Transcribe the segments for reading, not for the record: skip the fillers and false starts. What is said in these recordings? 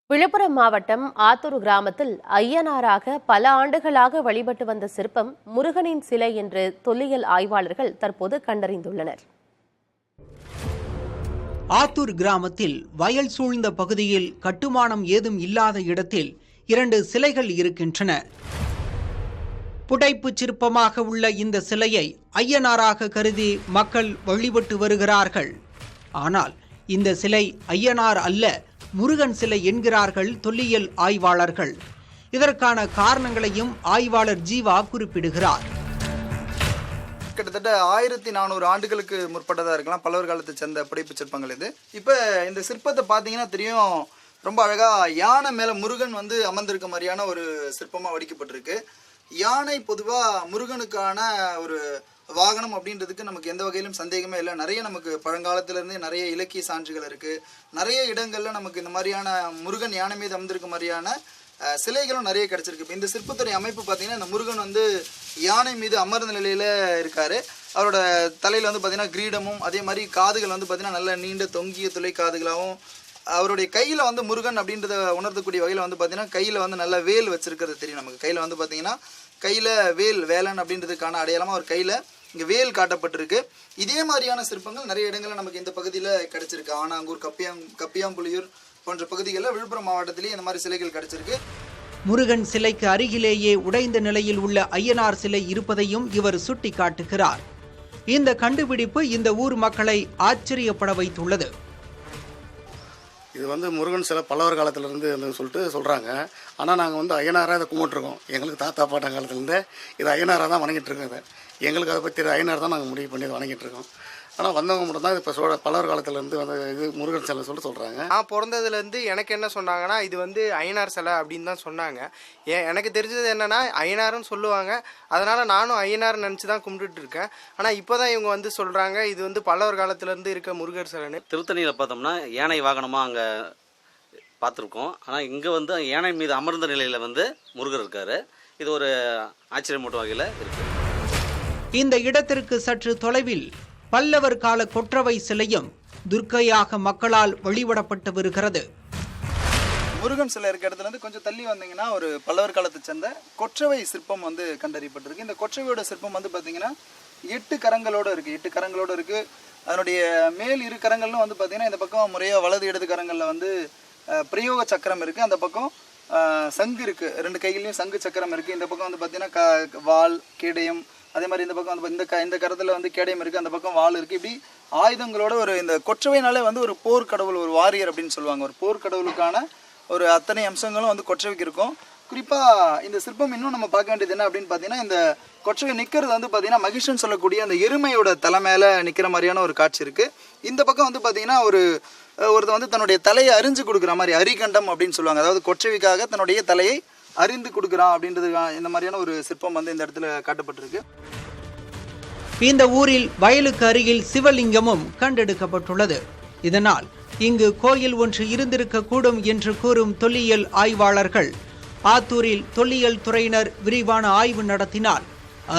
விழுப்புரம் மாவட்டம் ஆத்தூர் கிராமத்தில் ஐயனாராக பல ஆண்டுகளாக வழிபட்டு வந்த சிற்பம் முருகனின் சிலை என்று தொல்லியல் ஆய்வாளர்கள் தற்போது கண்டறிந்துள்ளனர். ஆத்தூர் கிராமத்தில் வயல் சூழ்ந்த பகுதியில் கட்டுமானம் ஏதும் இல்லாத இடத்தில் 2 சிலைகள் இருக்கின்றன. புடைப்பு சிற்பமாக உள்ள இந்த சிலையை ஐயனாராக கருதி மக்கள் வழிபட்டு வருகிறார்கள். ஆனால் இந்த சிலை ஐயனார் அல்ல, முருகன் சிலை என்கிறார்கள் தொல்லியல் ஆய்வாளர்கள். இதற்கான காரணங்களையும் ஆய்வாளர் ஜீவா குறிப்பிடுகிறார். கிட்டத்தட்ட 1400 ஆண்டுகளுக்கு முற்பட்டதாக இருக்கலாம், பல்லவர் காலத்தை சேர்ந்த புடைப்பு சிற்பங்கள் இது. இப்போ இந்த சிற்பத்தை பார்த்தீங்கன்னா தெரியும், ரொம்ப அழகாக யானை மேலே முருகன் அமர்ந்திருக்க மாதிரியான ஒரு சிற்பமாக வடிக்கப்பட்டிருக்கு. யானை பொதுவாக முருகனுக்கான ஒரு வாகனம் அப்படின்றதுக்கு நமக்கு எந்த வகையிலும் சந்தேகமே இல்லை. நிறைய நமக்கு பழங்காலத்திலேருந்தே நிறைய இலக்கிய சான்றுகள் இருக்குது. நிறைய இடங்களில் நமக்கு இந்த மாதிரியான முருகன் யானை மீது அமர்ந்திருக்க மாதிரியான சிலைகளும் நிறைய கிடச்சிருக்கு. இப்போ இந்த சிற்பத்துடைய அமைப்பு பார்த்தீங்கன்னா, இந்த முருகன் யானை மீது அமர்ந்த நிலையில் இருக்கார். அவரோட தலையில் பார்த்தீங்கன்னா கிரீடமும், அதே மாதிரி காதுகள் பார்த்தீங்கன்னா நல்ல நீண்ட தொங்கிய துளை காதுகளாகவும், அவருடைய கையில் முருகன் அப்படின்றத உணர்த்தக்கூடிய வகையில் பார்த்தீங்கன்னா கையில் நல்ல வேல் வச்சிருக்கிறது தெரியும் நமக்கு. கையில் பார்த்தீங்கன்னா கையில் வேலன் அப்படின்றதுக்கான அடையாளமாக அவர் கையில் இங்கே வேல் காட்டப்பட்டிருக்கு. இதே மாதிரியான சிற்பங்கள் நிறைய இடங்களில் நமக்கு இந்த பகுதியில் கிடச்சிருக்கு. ஆனாங்கூர், கப்பியாம்புலியூர் போன்ற பகுதிகளில் விழுப்புரம் மாவட்டத்திலேயே இந்த மாதிரி சிலைகள் கிடச்சிருக்கு. முருகன் சிலைக்கு அருகிலேயே உடைந்த நிலையில் உள்ள ஐயனார் சிலை இருப்பதையும் இவர் சுட்டி காட்டுகிறார். இந்த கண்டுபிடிப்பு இந்த ஊர் மக்களை ஆச்சரியப்பட வைத்துள்ளது. இது முருகன் சிலை பல்லவர் காலத்திலேருந்து சொல்லிட்டு சொல்கிறாங்க. ஆனால் நாங்கள் ஐயனாராக இதை கும்பிட்டுருக்கோம். எங்களுக்கு தாத்தா பாட்டா காலத்துலேருந்து இது ஐயனாராக தான் வணங்கிட்டு இருக்கோம். எங்களுக்கு அதை பற்றி ஐயனார் தான் நாங்கள் முடிவு பண்ணி வணங்கிட்டு இருக்கோம். ஆனால் வந்தவங்க மட்டும் தான் இப்போ பல்லவர் காலத்திலேருந்து இது முருகன் சிலை சொல்கிறாங்க. நான் பிறந்ததுலேருந்து எனக்கு என்ன சொன்னாங்கன்னா, இது ஐயனார் சிலை அப்படின்னு தான் சொன்னாங்க. எனக்கு தெரிஞ்சது என்னென்னா ஐயனார்னு சொல்லுவாங்க. அதனால் நானும் ஐயனார் நினச்சி தான் கும்பிட்டுட்டு இருக்கேன். ஆனால் இப்போ தான் இவங்க சொல்கிறாங்க இது பல்லவர் காலத்திலேருந்து இருக்க முருகர் சிலைன்னு. திருத்தணியில் பார்த்தோம்னா யானை வாகனமாக அங்கே பார்த்துருக்கோம். ஆனால் இங்கே யானை மீது அமர்ந்த நிலையில் முருகர் இருக்கார். இது ஒரு ஆச்சரியமூட்டும் வகையில் இருக்குது. இந்த இடத்திற்கு சற்று தொலைவில் பல்லவர் கால கொற்றவை சிலையும் துர்க்கையாக மக்களால் வழிபடப்பட்டு வருகிறது. முருகன் சிலை இருக்க இடத்துல கொஞ்சம் தள்ளி வந்தீங்கன்னா ஒரு பல்லவர் காலத்தை சேர்ந்த கொற்றவை சிற்பம் கண்டறியப்பட்டிருக்கு. இந்த கொற்றவையோட சிற்பம் பார்த்தீங்கன்னா 8 கரங்களோடு இருக்குது. 8 கரங்களோடு இருக்குது. அதனுடைய மேல் 2 கரங்களும் பார்த்தீங்கன்னா இந்த பக்கம் முறையாக வலது இடது கரங்களில் பிரயோக சக்கரம் இருக்குது. அந்த பக்கம் சங்கு இருக்குது. 2 கைகளையும் சங்கு சக்கரம் இருக்குது. இந்த பக்கம் பார்த்தீங்கன்னா வாள், கேடயம், அதே மாதிரி இந்த பக்கம் இந்த கரத்தில் கேடயம் இருக்குது. அந்த பக்கம் வாள் இருக்குது. இப்படி ஆயுதங்களோட இந்த கொற்றவைனாலே ஒரு போர் கடவுள், ஒரு வாரியர் அப்படின்னு சொல்லுவாங்க. ஒரு போர் கடவுளுக்கான ஒரு அத்தனை அம்சங்களும் கொற்றவைக்கு இருக்கும். குறிப்பாக இந்த சிற்பம் இன்னும் நம்ம பார்க்க வேண்டியது என்ன அப்படின்னு பார்த்தீங்கன்னா, இந்த கொற்றவை நிற்கிறது பார்த்தீங்கன்னா மகிஷன் சொல்லக்கூடிய அந்த எருமையோட தலை மேலே நிற்கிற மாதிரியான ஒரு காட்சி இருக்குது. இந்த பக்கம் பார்த்தீங்கன்னா ஒருத்தர் தன்னுடைய தலையை அறிஞ்சு கொடுக்குற மாதிரி, அரிகண்டம் அப்படின்னு சொல்லுவாங்க. அதாவது கொற்றவைக்காக தன்னுடைய தலையை அறிந்து கொடுக்குறான் அப்படின்றது இந்த மாதிரியான ஒரு சிற்பம் இந்த இடத்துல காட்டப்பட்டிருக்கு. இந்த ஊரில் வயலுக்கு அருகில் சிவலிங்கமும் கண்டெடுக்கப்பட்டுள்ளது. இதனால் இங்கு கோயில் ஒன்று இருந்திருக்க கூடும் என்று கூறும் தொல்லியல் ஆய்வாளர்கள், ஆத்தூரில் தொல்லியல் துறையினர் விரிவான ஆய்வு நடத்தினால்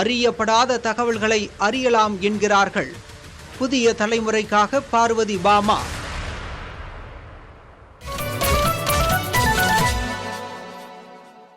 அறியப்படாத தகவல்களை அறியலாம் என்கிறார்கள். புதிய தலைமுறைக்காக பார்வதி பாமா.